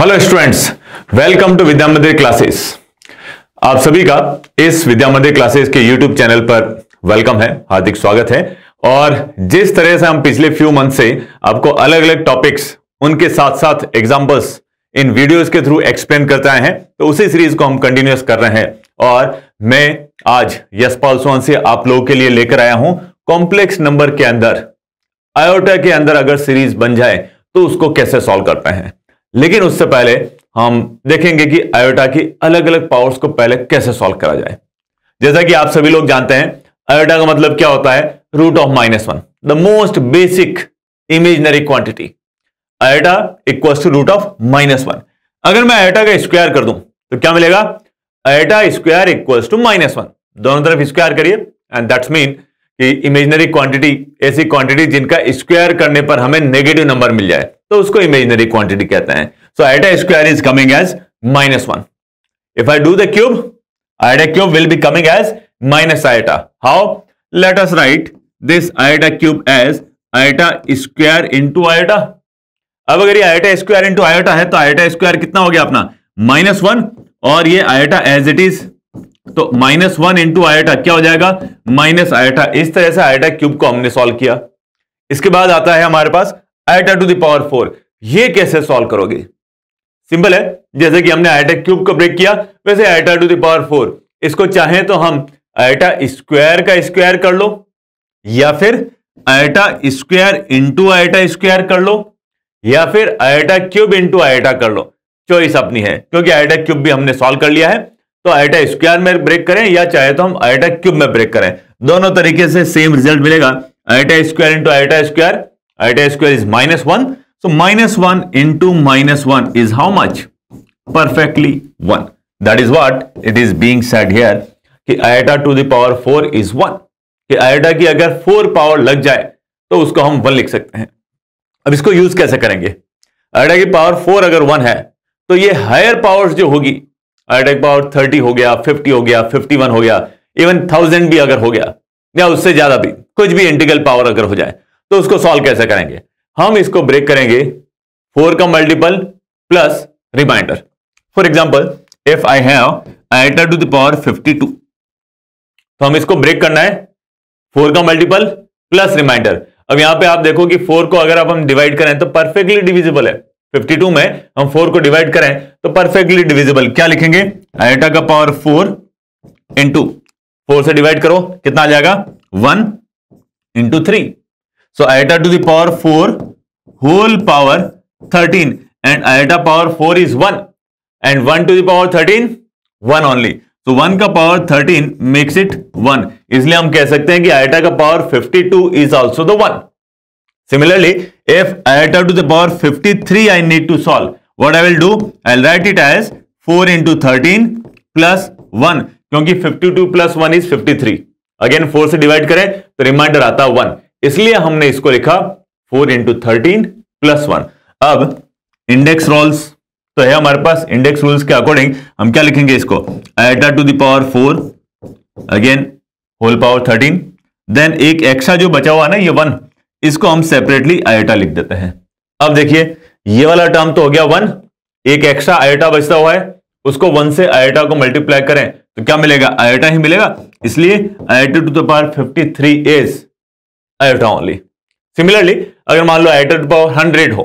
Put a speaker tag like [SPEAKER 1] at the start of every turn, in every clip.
[SPEAKER 1] Hello students, welcome to विद्या मंदिर classes. आप सभी का इस विद्या मंदिर क्लासेस के यूट्यूब चैनल पर वेलकम है, हार्दिक स्वागत है। और जिस तरह से हम पिछले फ्यू मंथ से आपको अलग अलग टॉपिक्स उनके साथ साथ एग्जांपल्स इन वीडियोस के थ्रू एक्सप्लेन करते आए हैं, तो उसी सीरीज को हम कंटिन्यूअस कर रहे हैं। और मैं आज यशपाल सोहन से आप लोगों के लिए लेकर आया हूं कॉम्प्लेक्स नंबर के अंदर आयोटा के अंदर अगर सीरीज बन जाए तो उसको कैसे सॉल्व करते हैं। लेकिन उससे पहले हम देखेंगे कि आयोटा की अलग अलग पावर्स को पहले कैसे सॉल्व करा जाए। जैसा कि आप सभी लोग जानते हैं, आयोटा का मतलब क्या होता है? Root of -1, the most basic imaginary quantity. Iota equals to root of -1। अगर मैं आयोटा का स्क्वायर कर दूं तो क्या मिलेगा? Iota square equals to -1। दोनों तरफ स्क्वायर करिए एंड दैट्स मीन कि इमेजिनरी क्वांटिटी ऐसी क्वांटिटी जिनका स्क्वायर करने पर हमें नेगेटिव नंबर मिल जाए तो उसको इमेजिनरी क्वांटिटी कहते हैं। So iota square is coming as -1। If I do the cube, iota cube will be coming as minus iota. How? Let us write this iota cube as iota square into iota. अब अगर ये iota square into iota है तो iota square कितना हो गया अपना? -1, और ये आयोटा एज इट इज, तो -1 इंटू आयोटा क्या हो जाएगा? Minus iota. इस तरह से आयोटा क्यूब को हमने सॉल्व किया। इसके बाद आता है हमारे पास आयोटा टू द पावर 4। ये कैसे सॉल्व करोगे? सिंपल है, जैसे कि हमने आयोटा क्यूब को ब्रेक किया वैसे आयोटा टू द पावर 4 इसको चाहे तो हम आयोटा स्क्वायर का स्क्वायर कर लो, या फिर iota square into iota square कर लो, या फिर आयोटा क्यूब इंटू आयोटा कर लो। चॉइस अपनी है, क्योंकि आयोटा क्यूब भी हमने सॉल्व कर लिया है। तो आयोटा स्क्वायर में ब्रेक करें या चाहे तो हम आयोटा क्यूब में ब्रेक करें, दोनों तरीके से सेम रिजल्ट मिलेगा। Iota square into iota square, iota square is -1, so -1 into -1 is how much? Perfectly 1. That is what it is being said here कि iota to the power 4 is 1। कि iota की अगर 4 power लग जाए तो उसको हम 1 लिख सकते हैं। अब इसको यूज कैसे करेंगे? आयोटा की पावर 4 अगर 1 है तो ये हायर पावर्स जो होगी, आयोटा की पावर 30 हो गया, 50 हो गया, 51 हो गया, इवन 1000 भी अगर हो गया या उससे ज्यादा भी, कुछ भी इंटीग्रल पावर अगर हो जाए तो उसको सॉल्व कैसे करेंगे? हम इसको ब्रेक करेंगे 4 का multiple plus reminder. For example, if I have iota to the power 52, तो हम इसको ब्रेक करना है 4 का मल्टीपल प्लस रिमाइंडर। अब यहां पे आप देखो कि 4 को अगर हम डिवाइड करें तो परफेक्टली डिविजिबल है। 52 में हम 4 को डिवाइड करें तो परफेक्टली डिविजिबल। क्या लिखेंगे? आयोटा का पावर 4 इंटू 4 से डिवाइड करो, कितना आ जाएगा? 1 into 3। So iota to the power 4 whole power 13 and iota power 4 is 1 and 1 to the power 13 1 only. So 1 का पावर 13 मेक्स इट 1, इसलिए हम कह सकते हैं कि आयोटा का power 52 is also the 1। Similarly, if iota to the power 53 I need to solve, what I will do? I'll write it as 4 into 13 plus 1, क्योंकि 52 plus 1 is 53। Again 4 से divide करें तो रिमाइंडर आता 1, इसलिए हमने इसको लिखा 4 into 13 plus 1। अब इंडेक्स रूल्स तो है हमारे पास, इंडेक्स रूल्स के अकॉर्डिंग हम क्या लिखेंगे इसको? Iota to the power 4 again whole power 13, then एक एक्स्ट्रा जो बचा हुआ ना ये 1, इसको हम सेपरेटली आयोटा लिख देते हैं। अब देखिए ये वाला टर्म तो हो गया 1, एक एक्स्ट्रा आयोटा बचता हुआ है, उसको 1 से आयोटा को मल्टीप्लाई करें तो क्या मिलेगा? आयोटा ही मिलेगा, इसलिए iota to the power 53 is iota only. Similarly अगर मान लो आयोटा टू पावर 100 हो,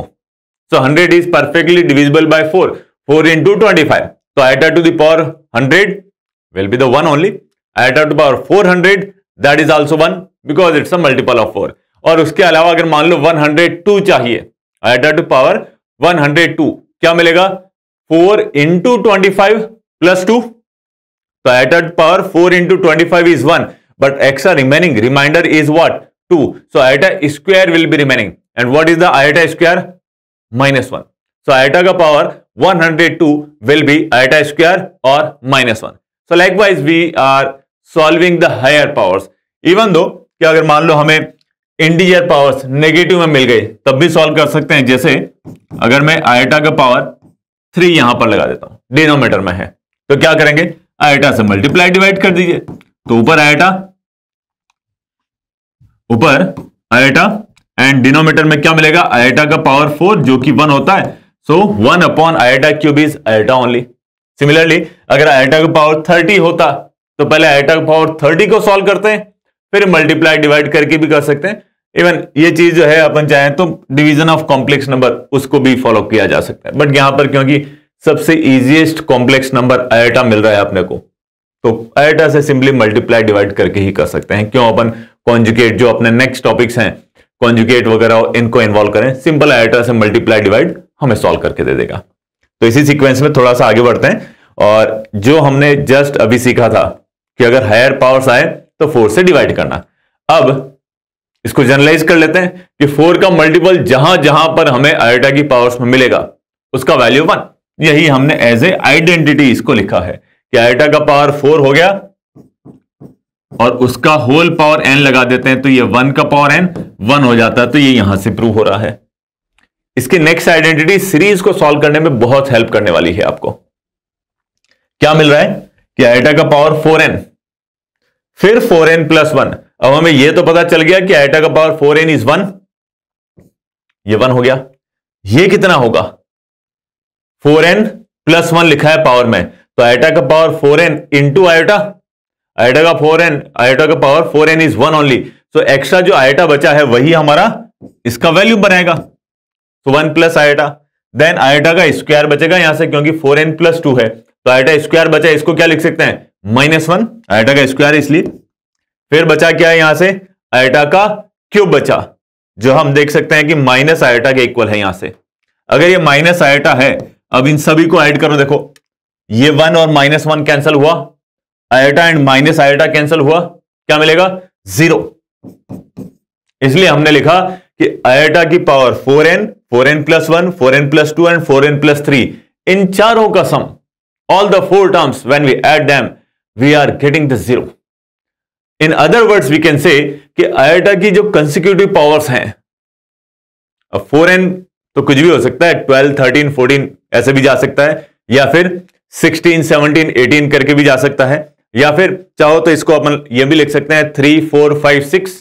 [SPEAKER 1] so 100 is perfectly divisible by 4 into 25, तो iota to the power 100 will be the 1 only. Iota to power 400 that is also 1 because it's a multiple of 4। और उसके अलावा अगर मान लो 102 चाहिए, आयोटा टू पावर 102 क्या मिलेगा? 4 इंटू 25 प्लस 2, तो iota to power 4 into 25 is 1, but extra remaining reminder is what? 2। So iota square will be remaining, and what is the iota square? -1। So iota का power 102 will be iota square और -1। So likewise we are solving the higher powers, even though कि अगर मान लो हमें integer powers negative में मिल गए तब भी सॉल्व कर सकते हैं। जैसे अगर मैं आयोटा का पावर 3 यहां पर लगा देता हूं, डिनोमिनेटर में है, तो क्या करेंगे? आयोटा से मल्टीप्लाई डिवाइड कर दीजिए, तो ऊपर आयोटा एंड डिनोमिनेटर में क्या मिलेगा? आयोटा का पावर 4 जो कि 1 होता है, सो 1 upon iota cube is iota only. Similarly अगर आयोटा का पावर 30 होता तो पहले आयोटा का पावर 30 को सॉल्व करते हैं, फिर मल्टीप्लाई डिवाइड करके भी कर सकते हैं। इवन ये चीज जो है अपन चाहें तो डिवीजन ऑफ कॉम्प्लेक्स नंबर उसको भी फॉलो किया जा सकता है, बट यहां पर क्योंकि सबसे इजीएस्ट कॉम्प्लेक्स नंबर आयोटा मिल रहा है अपने को, तो आयोटा से सिंपली मल्टीप्लाई डिवाइड करके ही कर सकते हैं। क्यों अपन कॉन्जुगेट जो अपने नेक्स्ट टॉपिक्स हैं कॉन्जुगेट वगैरह इनको इन्वॉल्व करें, सिंपल आयोटा से मल्टीप्लाई डिवाइड हमें सॉल्व करके दे देगा। तो इसी सीक्वेंस में थोड़ा सा आगे बढ़ते हैं, और जो हमने जस्ट अभी सीखा था कि अगर हायर पावर्स आए तो 4 से डिवाइड करना, अब इसको जनरलाइज कर लेते हैं कि 4 का मल्टीपल जहां जहां पर हमें आयोटा की पावर्स में मिलेगा उसका वैल्यू 1। यही हमने एज ए आइडेंटिटी इसको लिखा है कि आयोटा का पावर 4 हो गया और उसका होल पावर n लगा देते हैं, तो ये 1 का पावर n 1 हो जाता है। तो ये यहां से प्रूव हो रहा है। इसकी नेक्स्ट आइडेंटिटी सीरीज को सॉल्व करने में बहुत हेल्प करने वाली है। आपको क्या मिल रहा है कि आयोटा का पावर 4n फिर 4n प्लस 1। अब हमें यह तो पता चल गया कि आयोटा का पावर 4n इज 1, ये 1 हो गया। ये कितना होगा? 4n प्लस 1 लिखा है पावर में, तो आयोटा का power 4n into iota, iota का power 4n is 1 only. So extra जो आयोटा बचा है वही हमारा इसका वैल्यू बनाएगा। So 1 plus iota, then iota का स्क्वायर बचेगा यहां से, क्योंकि 4n प्लस 2 है तो आयोटा स्क्वायर बचा, इसको क्या लिख सकते हैं? -1 आयोटा का स्क्वायर, इसलिए फिर बचा क्या है यहां से? आयोटा का क्यूब बचा, जो हम देख सकते हैं कि माइनस आयोटा के इक्वल है यहां से। अगर ये माइनस आयोटा है, अब इन सभी को ऐड करो, देखो ये 1 और -1 कैंसिल हुआ, iota and minus iota cancel हुआ, क्या मिलेगा? 0। इसलिए हमने लिखा कि आयोटा की power 4n plus 1, 4n plus 2 and 4n plus 3, इन चारों का सम, all the 4 terms when we add them we are getting the 0. in other words we can say कि आयोटा की जो कंसेक्यूटिव पावर्स हैं, अब 4n तो कुछ भी हो सकता है, 12, 13, 14 ऐसे भी जा सकता है, या फिर 16, 17, 18 करके भी जा सकता है, या फिर चाहो तो इसको अपन ये भी लिख सकते हैं 3, 4, 5, 6।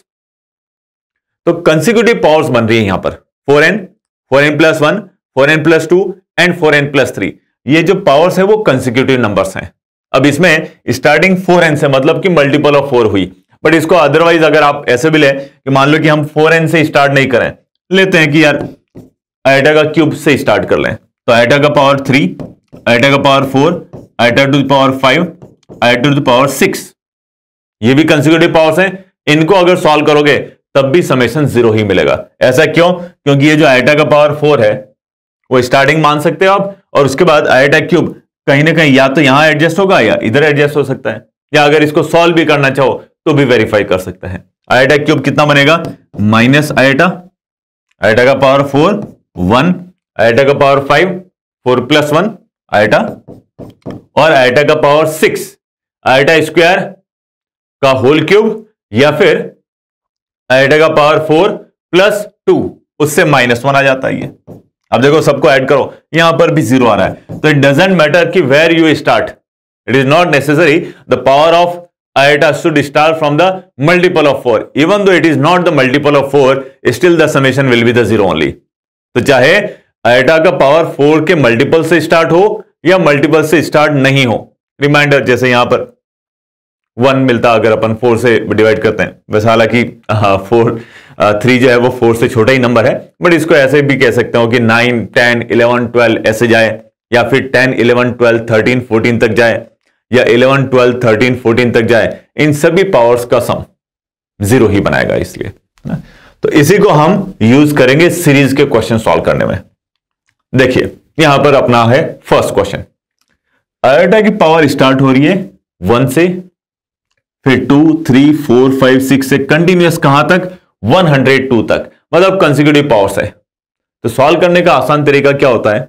[SPEAKER 1] तो कंसेक्यूटिव पावर्स बन रही है यहां पर 4n plus 1, 4n plus 2 and 4n plus 3। ये जो पावर्स है वो कंसेक्यूटिव नंबर्स हैं। अब इसमें स्टार्टिंग 4n से मतलब कि मल्टीपल ऑफ 4 हुई, बट इसको अदरवाइज अगर आप ऐसे भी ले कि मान लो कि हम 4n से स्टार्ट नहीं करें, लेते हैं कि यार आयोटा का क्यूब से स्टार्ट कर लें, तो आयोटा का पावर 3, आयोटा का power 4, iota to the power 5, iota to the power 6, ये भी कंसेक्यूटिव पावर्स हैं। इनको अगर सॉल्व करोगे तब भी समेशन 0 ही मिलेगा। ऐसा क्यों? क्योंकि ये जो आयोटा का पावर 4 है वो स्टार्टिंग मान सकते हो आप, और उसके बाद आयोटा क्यूब कहीं ना कहीं या तो यहां एडजस्ट होगा या इधर एडजस्ट हो सकता है, या अगर इसको सॉल्व भी करना चाहो तो भी वेरीफाई कर सकते हैं। आयोटा क्यूब कितना बनेगा? माइनस आयोटा, आयोटा का पावर 4 1, आयोटा का पावर 5 4 प्लस 1 आयोटा, और आयोटा का पावर 6 आयोटा स्क्वायर का होल क्यूब, या फिर आयोटा का पावर 4 प्लस 2 उससे -1 आ जाता है ये। अब देखो सबको ऐड करो, यहां पर भी 0 आ रहा है, तो इट डजंट मैटर कि where you start, it is not necessary the power of iota should start from the multiple of 4, even though it is not the multiple of 4, still the summation will be the 0 only. तो चाहे iota का power 4 के multiple से start हो या multiple से start नहीं हो, रिमाइंडर जैसे यहां पर 1 मिलता अगर अपन 4 से डिवाइड करते हैं, वैसे हालांकि 3 जो है वो 4 से छोटा ही नंबर है, बट इसको ऐसे भी कह सकते हो कि 9, 10, 11, 12 ऐसे जाए, या फिर 10, 11, 12, 13, 14 तक जाए, या 11, 12, 13, 14 तक जाए, इन सभी पावर्स का सम 0 ही बनाएगा। इसलिए तो इसी को हम यूज करेंगे सीरीज के क्वेश्चन सॉल्व करने में। देखिए यहां पर अपना है फर्स्ट क्वेश्चन, आयोटा की पावर स्टार्ट हो रही है 1 से, फिर 2, 3, 4, 5, 6 से कंटिन्यूअस कहां तक? 102 तक, मतलब कंसेक्यूटिव पावर्स है। तो सॉल्व करने का आसान तरीका क्या होता है?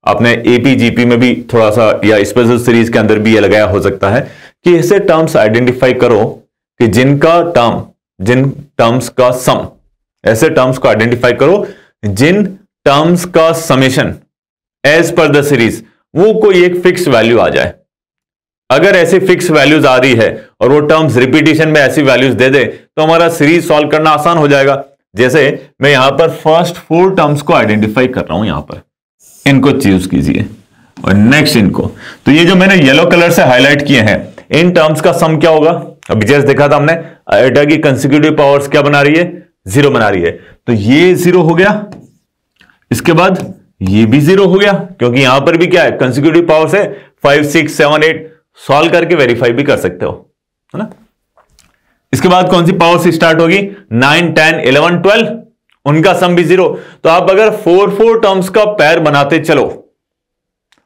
[SPEAKER 1] आपने एपी जीपी में भी थोड़ा सा या स्पेशल सीरीज के अंदर भी ये लगाया हो सकता है कि ऐसे टर्म्स आइडेंटिफाई करो कि जिन टर्म्स का सम, ऐसे टर्म्स को आइडेंटिफाई करो जिन टर्म्स का summation as per the series वो कोई एक फिक्स वैल्यू आ जाए। अगर ऐसी फिक्स वैल्यूज आ रही है और वो टर्म्स रिपीटिशन में ऐसी वैल्यूज दे दे तो हमारा सीरीज सॉल्व करना आसान हो जाएगा। जैसे मैं यहां पर फर्स्ट 4 टर्म्स को आइडेंटिफाई कर रहा हूं, यहां पर इनको चूज कीजिए और नेक्स्ट इनको। तो ये जो मैंने येलो कलर से हाईलाइट किए हैं, इन टर्म्स का सम क्या होगा? अभी जैसे देखा था हमने, आयोटा की कंसेक्यूटिव पावर्स क्या बना रही है? 0 बना रही है। तो ये 0 हो गया, इसके बाद ये भी 0 हो गया, क्योंकि यहां पर भी क्या है? कंसेक्यूटिव पावर्स है 5, 6, 7, 8। सॉल्व करके वेरीफाई भी कर सकते हो, है ना। इसके बाद कौन सी पावर से स्टार्ट होगी? 9, 10, 11, 12, उनका सम भी 0। तो आप अगर 4 टर्म्स का पेयर बनाते चलो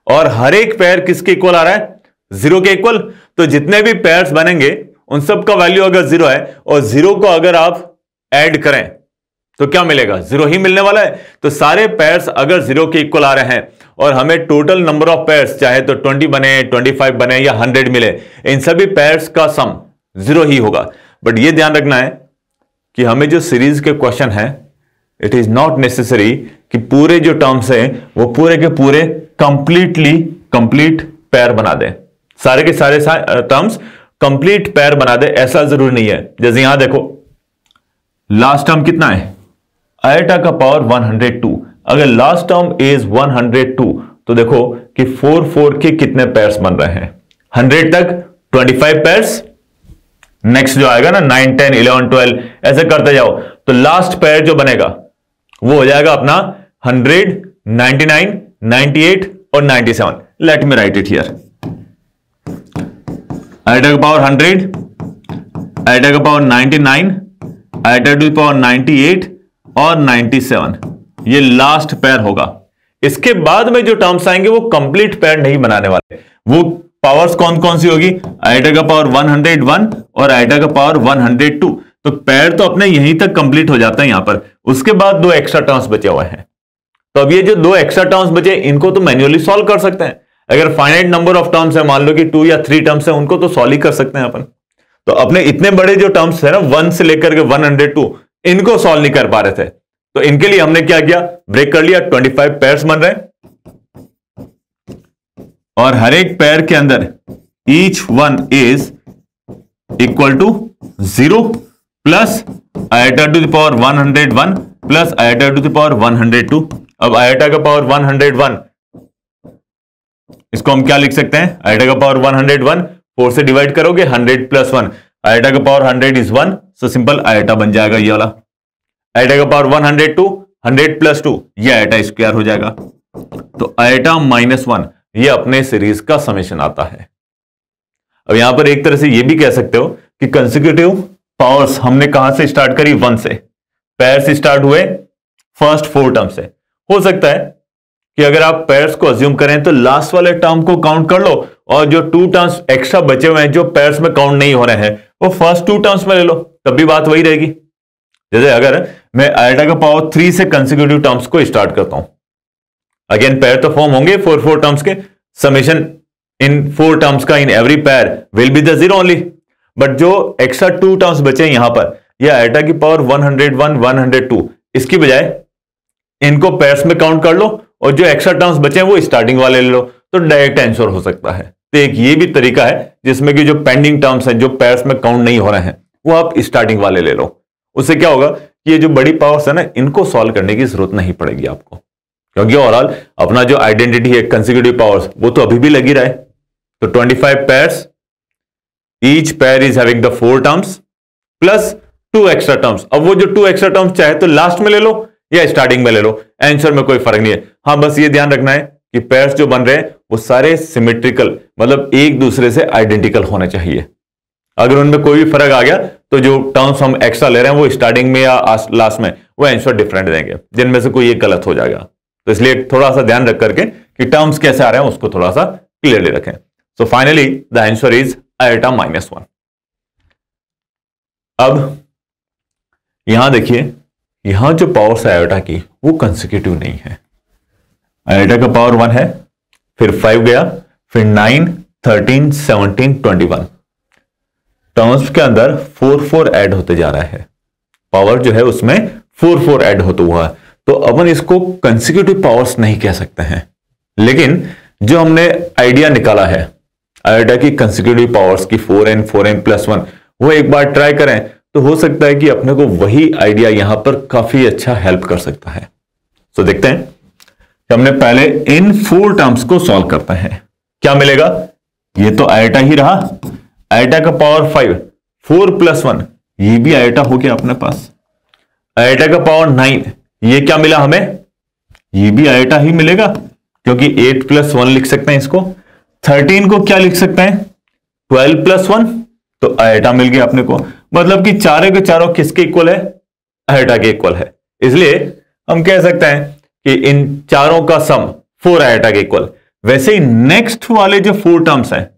[SPEAKER 1] और हर एक पेयर किसके इक्वल आ रहा है? 0 के इक्वल। तो जितने भी पेयर्स बनेंगे उन सब का वैल्यू अगर 0 है और 0 को अगर आप ऐड करें तो क्या मिलेगा? 0 ही मिलने वाला है। तो सारे पेयर्स अगर 0 के इक्वल आ रहे हैं और हमें टोटल नंबर ऑफ पेयर्स चाहे तो 20 बने, 25 बने या 100 मिले, इन सभी पेयर्स का सम 0 ही होगा। बट यह ध्यान रखना है कि हमें जो सीरीज के क्वेश्चन है, इट इज नॉट नेसेसरी कि पूरे जो टर्म्स हैं वो पूरे के पूरे कंप्लीट पेयर बना दें, सारे के सारे टर्म्स कंप्लीट पेयर बना दे, ऐसा जरूरी नहीं है। जैसे यहां देखो, लास्ट टर्म कितना है? आयोटा का पावर 102। अगर लास्ट टर्म इज 102 तो देखो कि 4 के कितने पेयर्स बन रहे हैं? 100 तक 25 पेयर्स, नेक्स्ट जो आएगा ना 9, 10, 11, 12, ऐसे करते जाओ। तो लास्ट पेयर जो बनेगा वो हो जाएगा अपना 100, 99, 98 और 97। Let me write it here. Iota का पावर 100, आयोटा का power 99, iota to the power 98 और 97, ये लास्ट पेयर होगा। इसके बाद में जो टर्म्स आएंगे वो कंप्लीट पेयर नहीं बनाने वाले। वो पावर्स कौन कौन सी होगी? आयोटा का पावर 101 और आयोटा का पावर 102। तो पेयर तो अपने यहीं तक कंप्लीट हो जाता है यहां पर। उसके बाद 2 एक्स्ट्रा टर्म्स बचे हुए हैं। तो अब ये जो 2 एक्स्ट्रा टर्म्स बचे, इनको तो मैन्युअली सॉल्व कर सकते हैं। अगर फाइनाइट नंबर ऑफ टर्म्स है, मान लो कि 2 या 3 टर्म्स है, उनको तो सॉल्व ही कर सकते हैं अपन। तो अपने इतने बड़े जो टर्म्स है ना, 1 से लेकर के 102, इनको सॉल्व नहीं कर पा रहे थे। तो इनके लिए हमने क्या किया? ब्रेक कर लिया। 25 पेयर्स बन रहे हैं और हर एक पेयर के अंदर each one is equal to 0 plus iota to the power 101 plus iota to the power 102। अब आयोटा का पावर 101, इसको हम क्या लिख सकते हैं? आयोटा का पावर 101 4 से डिवाइड करोगे, 100 प्लस 1, आयोटा का power 100 is 1, so simple iota बन जाएगा ये वाला। आयोटा का पावर 102, 100 प्लस 2, ये आयोटा स्क्वायर हो जाएगा। तो आयोटा -1 ये अपने सीरीज का समेशन आता है। अब यहां पर एक तरह से ये भी कह सकते हो कि कंसेक्यूटिव पावर्स हमने कहां से स्टार्ट करी? 1 से। पेयर्स स्टार्ट हुए फर्स्ट 4 टर्म से। हो सकता है कि अगर आप पेयर्स को अज्यूम करें तो लास्ट वाले टर्म को काउंट कर लो और जो 2 टर्म्स एक्स्ट्रा बचे हुए हैं जो पेयर्स में काउंट नहीं हो रहे हैं वो फर्स्ट 2 टर्म्स में ले लो, तब भी बात वही रहेगी। जैसे अगर मैं आयोटा का पावर 3 से कंसेक्यूटिव टर्म्स को स्टार्ट करता हूं, अगेन पेयर तो फॉर्म होंगे 4 टर्म्स के। समेशन इन 4 टर्म्स का in every pair will be the 0 only. But जो एक्स्ट्रा 2 टर्म्स बचे यहां पर, ये आयोटा की पावर 101, 102, इसकी बजाय इनको पेयर्स में काउंट कर लो और जो एक्स्ट्रा टर्म्स बचे हैं वो स्टार्टिंग वाले ले लो, तो डायरेक्ट आंसर हो सकता है। तो एक ये भी तरीका है जिसमें कि जो पेंडिंग टर्म्स हैं जो पेयर्स में काउंट नहीं हो रहे हैं वो आप स्टार्टिंग वाले ले लो। उससे क्या होगा कि ये जो बड़ी पावर्स है ना, इनको सॉल्व करने की जरूरत नहीं पड़ेगी आपको, क्योंकि ओवरऑल अपना जो आइडेंटिटी है कंसेक्यूटिव पावर्स वो तो अभी भी लगी रहे। तो 25 pairs, each pair is having the 4 terms plus 2 extra terms. अब वो जो 2 एक्स्ट्रा टर्म्स चाहे तो लास्ट में ले लो या स्टार्टिंग में ले लो, आंसर में कोई फर्क नहीं है। हाँ, बस ये ध्यान रखना है कि पेयर्स जो बन रहे हैं वो सारे सिमेट्रिकल, मतलब एक दूसरे से आइडेंटिकल होने चाहिए। अगर उनमें कोई भी फर्क आ गया तो जो टर्म्स हम एक्स्ट्रा ले रहे हैं वो स्टार्टिंग में या लास्ट में वो आंसर डिफरेंट देंगे, जिनमें से कोई एक गलत हो जाएगा। तो इसलिए थोड़ा सा ध्यान रख करके कि टर्म्स कैसे आ रहे हैं उसको थोड़ा सा क्लियरली रखें। So finally the answer is iota -1। अब यहां देखिए, यहां जो पावर्स है आयोटा की वो कंसेक्यूटिव नहीं है। आयोटा का पावर 1 है, फिर 5 गया, फिर 9, 13, 17, 21। टर्म्स के अंदर 4 ऐड होते जा रहा है, पावर जो है उसमें 4 ऐड होता हुआ है। तो अपन इसको कंसेक्यूटिव पावर्स नहीं कह सकते हैं, लेकिन जो हमने आइडिया निकाला है आयोटा की कंसेक्यूटिव पावर्स की 4n 4n प्लस 1, वो एक बार ट्राई करें तो हो सकता है कि अपने को वही आइडिया यहां पर काफी अच्छा हेल्प कर सकता है। तो देखते हैं कि हमने पहले इन 4 टर्म्स को सॉल्व करते हैं। क्या मिलेगा? ये तो आयटा ही रहा, आयटा का पावर 5, 4 + 1, ये भी आयटा हो गया अपने पास। आयटा का पावर 9, ये क्या मिला हमें? ये भी आयटा ही मिलेगा, क्योंकि 8 + 1 लिख सकते हैं इसको। 13 को क्या लिख सकते हैं? 12 + 1, तो आयटा मिल गया अपने को। मतलब कि चारों के चारों किसके इक्वल है? आयटा के इक्वल है। इसलिए हम कह सकते हैं कि इन चारों का सम 4 आयटा के इक्वल। वैसे ही नेक्स्ट वाले जो 4 टर्म्स हैं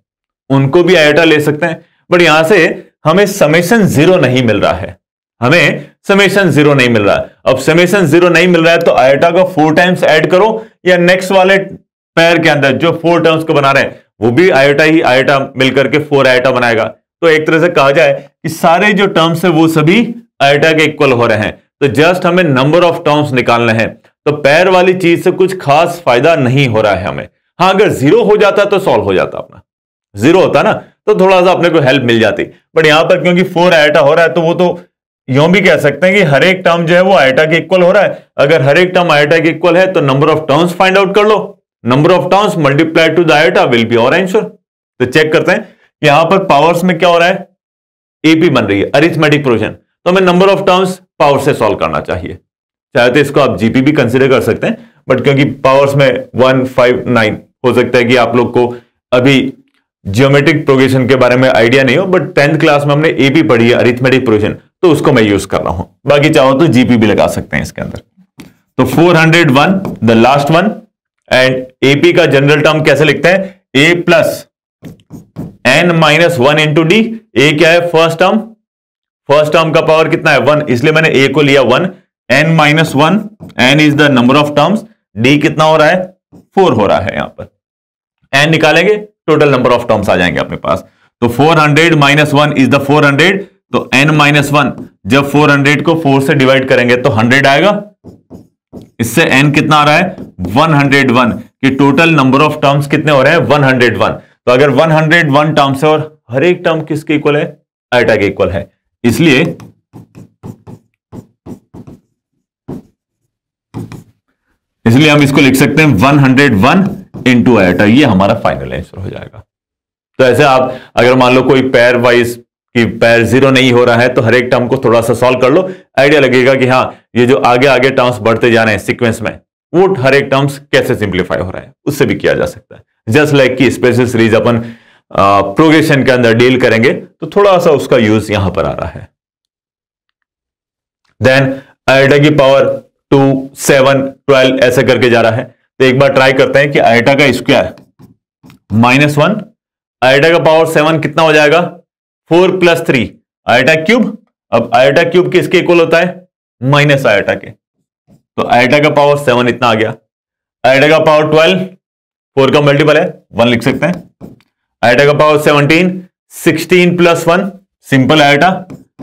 [SPEAKER 1] उनको भी आयटा ले सकते हैं, बट यहां से हमें समेशन 0 नहीं मिल रहा है। हमें समेशन 0 नहीं मिल रहा है। अब समेशन 0 नहीं मिल रहा है तो आयटा का 4 टाइम्स ऐड करो, या नेक्स्ट वाले पैर के अंदर जो 4 टर्म्स को बना रहे हैं वो भी आयटा ही आयटा मिलकर के 4 आयटा बनाएगा। तो एक तरह से कहा जाए कि सारे जो टर्म्स है वो सभी आयटा के इक्वल हो रहे हैं। तो जस्ट हमें नंबर ऑफ टर्म्स निकालने हैं। तो पैर वाली चीज से कुछ खास फायदा नहीं हो रहा है हमें। हाँ, अगर 0 हो जाता तो सॉल्व हो जाता अपना। 0 होता ना तो थोड़ा सा अपने को हेल्प मिल जाती, बट यहां पर क्योंकि 4 आयटा हो रहा है तो वो तो यूं भी कह सकते हैं कि हर एक टर्म जो है वो आयटा के इक्वल हो रहा है। अगर हर एक टर्म आयटा के इक्वल है तो number of terms find out कर लो। Number of terms multiplied to the iota will be our answer. तो चेक करते हैं यहां पर पावर्स में क्या हो रहा है? एपी बन रही है, अरिथमेटिक प्रोग्रेशन। तो हमें नंबर ऑफ टर्म्स पावर से सॉल्व करना चाहिए। चाहे तो इसको आप जीपी भी कंसीडर कर सकते हैं, बट क्योंकि पावर्स में 1, 5, 9 हो सकता है कि आप लोग को अभी ज्योमेट्रिक प्रोग्रेशन के बारे में आइडिया नहीं हो, बट 10th क्लास में हमने एपी पढ़ी है, अरिथमेटिक प्रोग्रेशन, तो उसको मैं यूज कर रहा हूं। बाकी चाहो तो जीपी भी लगा सकते हैं इसके अंदर। तो 401 the last one, and AP का जनरल टर्म कैसे लिखते हैं? ए प्लस n - 1 इंटू डी। ए क्या है? First term. फर्स्ट टर्म का पावर कितना है? 1, इसलिए मैंने ए को लिया 1। n - 1, n is the number of terms. D कितना हो रहा है? 4 हो रहा है। यहां पर n निकालेंगे, टोटल नंबर ऑफ टर्म्स आ जाएंगे अपने पास। तो 400 - 1 इज द 400। तो n - 1, जब 400 को 4 से डिवाइड करेंगे तो 100 आएगा। इससे n कितना आ रहा है? 101। कि टोटल नंबर ऑफ टर्म्स कितने हो रहे हैं? 101। तो अगर 101 टर्म्स है और हर एक टर्म किसके इक्वल है? आयटा के इक्वल है। इसलिए हम इसको लिख सकते हैं 101 इंटू आयटा। ये हमारा फाइनल आंसर हो जाएगा। तो ऐसे आप अगर मान लो कोई पैर वाइज कि पैर 0 नहीं हो रहा है तो हर एक टर्म को थोड़ा सा सॉल्व कर लो, आइडिया लगेगा कि हाँ ये जो आगे आगे टर्म्स बढ़ते जा रहे हैं सीक्वेंस में, वो हर एक टर्म्स कैसे सिंप्लीफाई हो रहा है, उससे भी किया जा सकता है। जस्ट लाइक कि स्पेशल सीरीज अपन प्रोग्रेशन के अंदर डील करेंगे तो थोड़ा सा उसका यूज यहां पर आ रहा है। देन आयटा की पावर 2, 7, 12 ऐसे करके जा रहा है। तो एक बार ट्राई करते हैं कि आयटा का स्क्वायर -1, आयटा का पावर 7 कितना हो जाएगा? 4 + 3 आयटा क्यूब। अब आयटा क्यूब किसके इक्वल होता है? माइनस आयटा के। तो आयटा का पावर 7 इतना आ गया। आयटा का पावर 12, 4 का मल्टीपल है, 1 लिख सकते हैं। आयटा का पावर 17, 16 + 1 सिंपल आयटा।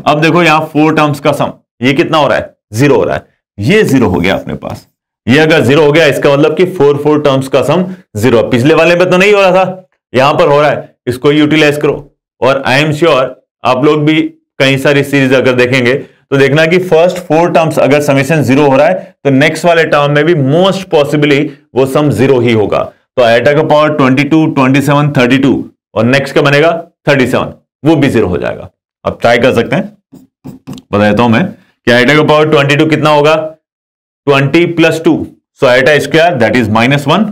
[SPEAKER 1] अब देखो यहां 4 टर्म्स का सम, ये कितना हो रहा है? 0 हो रहा है। ये 0 हो गया अपने पास। ये अगर 0 हो गया इसका मतलब कि 4 टर्म्स का सम 0। पिछले वाले में तो नहीं हो रहा था, यहां पर हो रहा है। इसको यूटिलाइज करो और आई एम श्योर आप लोग भी कई सारी सीरीज अगर देखेंगे तो देखना कि फर्स्ट 4 टर्म्स अगर समेशन 0 हो रहा है तो नेक्स्ट वाले टर्म में भी मोस्ट पॉसिबली वो सम 0 ही होगा। तो आयटा का पावर 22, 27, 32 और नेक्स्ट का बनेगा 37, वो भी 0 हो जाएगा। अब ट्राई कर सकते हैं, बता देता हूं मैं कि आयटा का पावर 22 कितना होगा? 20 + 2, so iota square that is -1।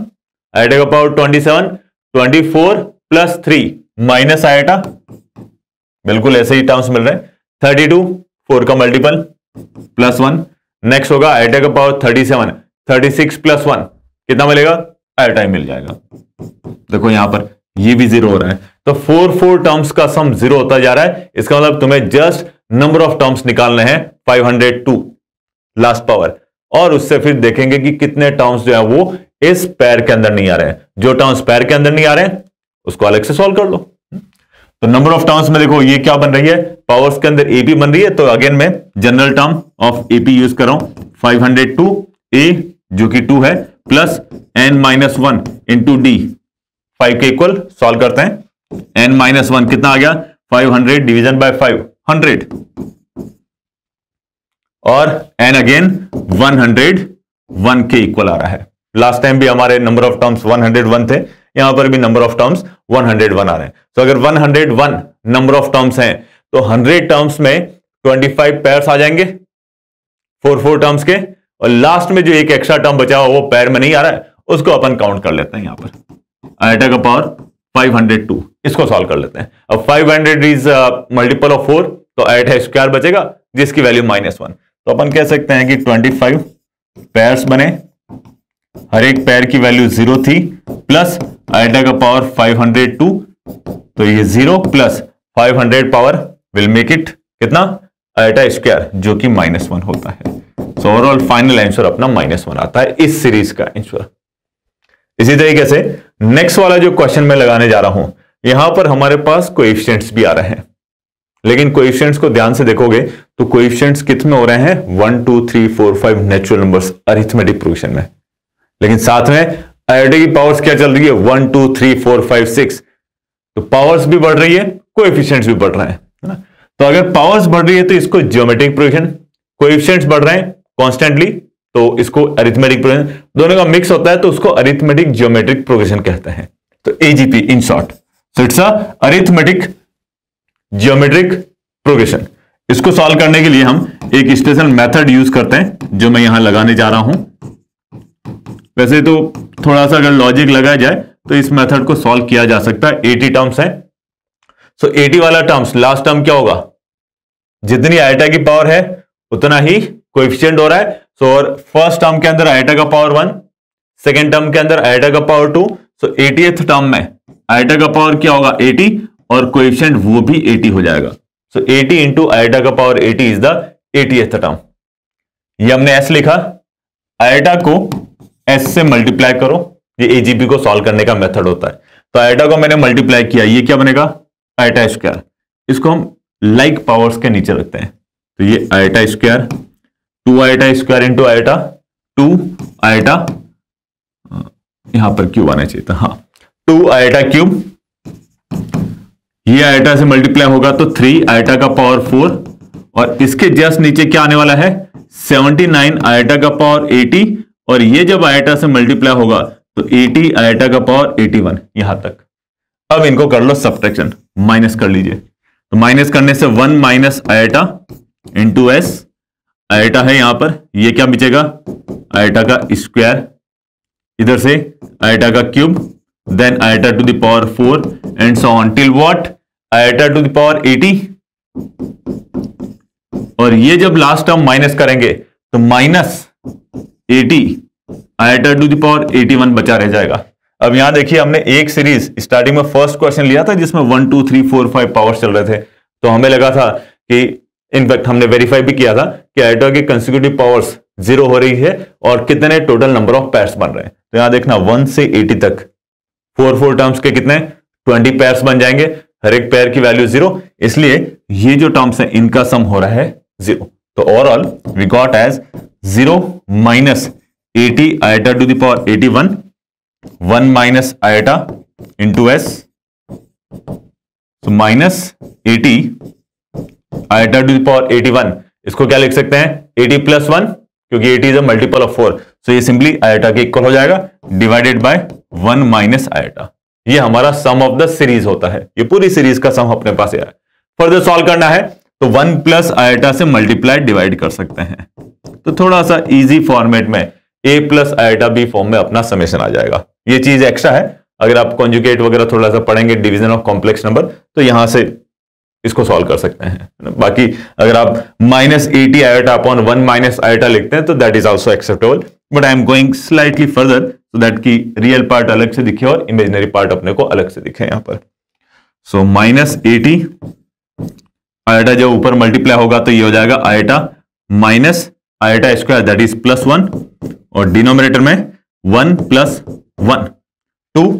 [SPEAKER 1] Iota का पावर 27, 24 + 3 माइनस आयटा, बिल्कुल ऐसे ही टर्म्स मिल रहे हैं। 32, 4 का मल्टीपल +1। नेक्स्ट होगा आयटा का पावर 37, 36 + 1 कितना मिलेगा? आयटा ही मिल जाएगा। देखो यहां पर ये भी 0 हो रहा है। तो 4 टर्म्स का सम 0 होता जा रहा है। इसका मतलब तुम्हें जस्ट नंबर ऑफ टर्म्स निकालने हैं 502 लास्ट पावर, और उससे फिर देखेंगे कि कितने टर्म्स जो है वो इस पैर के अंदर नहीं आ रहे हैं। जो टर्म्स पैर के अंदर नहीं आ रहे हैं उसको अलग से सॉल्व कर लो। तो नंबर ऑफ टर्म्स में देखो ये क्या बन रही है? पावर्स के अंदर एपी बन रही है। तो अगेन मैं general term of AP use कर रहा हूं। 502 ए जो कि 2 है प्लस n - 1 इंटू डी 5 के इक्वल। सॉल्व करते हैं। n - 1 कितना आ गया? 500 डिवीजन बाय 5 100, और n अगेन 101 के इक्वल आ रहा है। लास्ट टाइम भी हमारे नंबर ऑफ टर्म्स 101 थे, यहां पर भी नंबर ऑफ टर्म्स 101 आ रहे हैं। तो अगर 101 नंबर ऑफ टर्म्स हैं तो 100 टर्म्स में 25 पेयर्स आ जाएंगे 4 टर्म्स के, और लास्ट में जो एक एक्स्ट्रा टर्म बचा हुआ वो पेयर में नहीं आ रहा है, उसको अपन काउंट कर लेते हैं यहां पर आइटा का पावर 502, इसको सॉल्व कर लेते हैं। अब 500 इज मल्टीपल ऑफ 4, तो आइटा स्क्वायर बचेगा जिसकी वैल्यू -1। तो अपन कह सकते हैं कि 25 पेयर्स बने, हर एक पेयर की वैल्यू 0 थी, प्लस आइटा का पावर 502, तो ये 0 plus 500 power will make it कितना, आइटा स्क्वायर, जो कि -1 होता है। सो ओवरऑल फाइनल आंसर अपना -1 आता है इस सीरीज का आंसर। इसी तरीके से नेक्स्ट वाला जो क्वेश्चन मैं लगाने जा रहा हूं, यहां पर हमारे पास कोएफिशिएंट्स भी आ रहे हैं, लेकिन कोएफिशिएंट्स को ध्यान से देखोगे तो कोएफिशिएंट्स कितने हो रहे हैं, 1 2 3 4 5 नेचुरल नंबर्स अरिथमेटिक प्रोग्रेशन में, लेकिन साथ में आइटा की पावर्स क्या चल रही है, 1 2 3 4 5 6, तो पावर्स भी बढ़ रही है, कोएफिशिएंट्स भी बढ़ रहे हैं, है ना। तो अगर पावर्स बढ़ रही है तो इसको ज्योमेट्रिक प्रोग्रेशन, कोएफिशिएंट्स बढ़ रहे हैं कॉन्स्टेंटली तो इसको अरिथमेटिक प्रोग्रेशन, दोनों का मिक्स होता है तो उसको अरिथमेटिक ज्योमेट्रिक प्रोग्रेशन कहते हैं। तो AGP in short, so it's a arithmetic geometric progression. इसको सॉल्व करने के लिए हम एक स्पेशल मेथड यूज करते हैं जो मैं यहां लगाने जा रहा हूं। वैसे तो थोड़ा सा अगर लॉजिक लगाया जाए तो इस मेथड को सॉल्व किया जा सकता है। 80 टर्म्स है, सो 80 वाला टर्म्स लास्ट टर्म क्या होगा, जितनी आइटा की पावर है उतना ही कोएफिशिएंट हो रहा है। सो और फर्स्ट टर्म के अंदर आइटा का पावर 1, सेकेंड टर्म के अंदर आइटा का पावर 2, सो 80th टर्म में आइटा का पावर क्या होगा 80, और कोएफिशिएंट वो भी 80 हो जाएगा। सो 80 इंटू आइटा का power 80 is the 80th term. ये हमने एस लिखा, आइटा को एस से मल्टीप्लाई करो, ये एजीपी को सॉल्व करने का मेथड होता है। तो आइटा को मैंने मल्टीप्लाई किया, ये क्या बनेगा, आइटा स्क्वायर। इसको हम लाइक पावर्स के नीचे रखते हैं, तो ये iota square, 2 iota square into iota, 2 iota, यहां पर क्यूब आना चाहिए था, हाँ 2 आइटा क्यूब, ये आइटा से मल्टीप्लाई होगा तो 3 आइटा का पावर 4, और इसके जस्ट नीचे क्या आने वाला है 79 आइटा का पावर 80, और ये जब आइटा से मल्टीप्लाई होगा तो 80 आइटा का पावर 81 यहां तक। अब इनको कर लो सब्ट्रैक्शन, माइनस कर लीजिए, तो माइनस करने से 1 minus iota into S, iota है यहां पर, ये क्या बचेगा आइटा का स्क्वायर, इधर से आइटा का cube, then iota to the power 4 and so on till what iota to the power 80, और ये जब लास्ट टर्म माइनस करेंगे तो -80 आइटा टू द पावर 81 बचा रह जाएगा। अब यहां देखिए हमने एक सीरीज स्टार्टिंग में फर्स्ट क्वेश्चन लिया था जिसमें 1 2 3 4 5 पावर्स चल रहे थे, तो हमें लगा था कि इनफैक्ट हमने वेरीफाई भी किया था कि आइटा की कंसेक्यूटिव पावर्स 0 हो रही है और कितने टोटल नंबर ऑफ पेयर्स बन रहे हैं। तो यहां देखना 1 से 80 तक 4 टर्म्स के कितने 20 पेयर्स बन जाएंगे, हर एक पेयर की वैल्यू 0, इसलिए ये जो टर्म्स है इनका सम हो रहा है 0। तो overall we got as 0 minus 80 iota to the power 81, 1 minus iota into S, तो minus 80 iota to the power 81, इसको क्या लिख सकते हैं 80 प्लस 1, क्योंकि 80 इज अ मल्टीपल ऑफ 4, सो ये सिंपली आइटा के इक्वल हो जाएगा, डिवाइडेड बाय 1 माइनस आइटा। ये हमारा सम ऑफ द सीरीज होता है, ये पूरी सीरीज का सम अपने पास है। फर्दर सॉल्व करना है तो 1 प्लस आइटा से मल्टीप्लाई डिवाइड कर सकते हैं, तो थोड़ा सा इजी फॉर्मेट में a plus iota B form में अपना समेशन आ जाएगा। ये चीज एक्स्ट्रा है, अगर आप कॉन्जुगेट वगैरह थोड़ा सा पढ़ेंगे डिवीजन ऑफ कॉम्प्लेक्स नंबर तो यहां से इसको सॉल्व कर सकते हैं। बाकी अगर आप -80 आइटा अपॉन 1 माइनस आइटा लिखते हैं तो that is also acceptable, but I am going slightly further so that की रियल पार्ट अलग से दिखे और इमेजिनरी पार्ट अपने को अलग से दिखे यहां पर। सो -80 आइटा जब ऊपर मल्टीप्लाई होगा तो ये हो जाएगा iota minus iota square that is +1, और डिनोमिनेटर में 1 प्लस 1 2,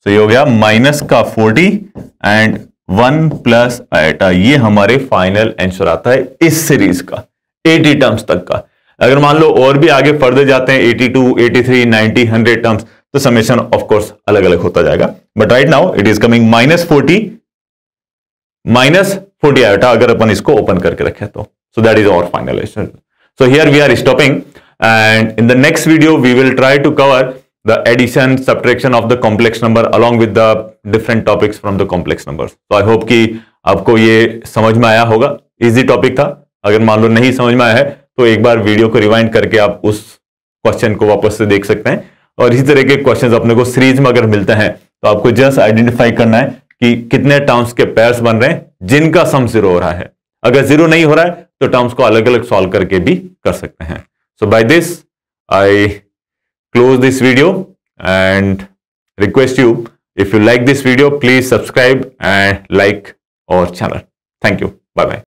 [SPEAKER 1] तो ये हो गया माइनस का 40 एंड 1 प्लस आइटा। ये हमारे फाइनल आंसर आता है इस सीरीज का 80 टर्म्स तक का। अगर मान लो और भी आगे फर्दर जाते हैं 82 83 90 100 टर्म्स तो समेशन ऑफ कोर्स अलग अलग होता जाएगा, but right now it is coming -40 iota अगर अपन इसको ओपन करके रखें तो। So that is our final answer. So here we are stopping, and in the next video we will try to cover the addition, subtraction of the complex number along with the different topics from the complex numbers. So I hope कि आपको ये समझ में आया होगा. Easy topic था. अगर मान लो नहीं समझ में आया है तो एक बार वीडियो को रिवाइंड करके आप उस क्वेश्चन को वापस से देख सकते हैं. और इसी तरह के क्वेश्चंस अपने को सीरीज में अगर मिलते हैं तो आपको जस्ट आइडेंटिफाई करना है कि कितने टर्म्स के पेयर्स बन रहे हैं जिनका सम 0 हो रहा है. अगर 0 नहीं हो रहा है तो टर्म्स को अलग अलग सॉल्व करके भी कर सकते हैं. So by this I close this video and request you, if you like this video, please subscribe and like our channel. Thank you. Bye bye.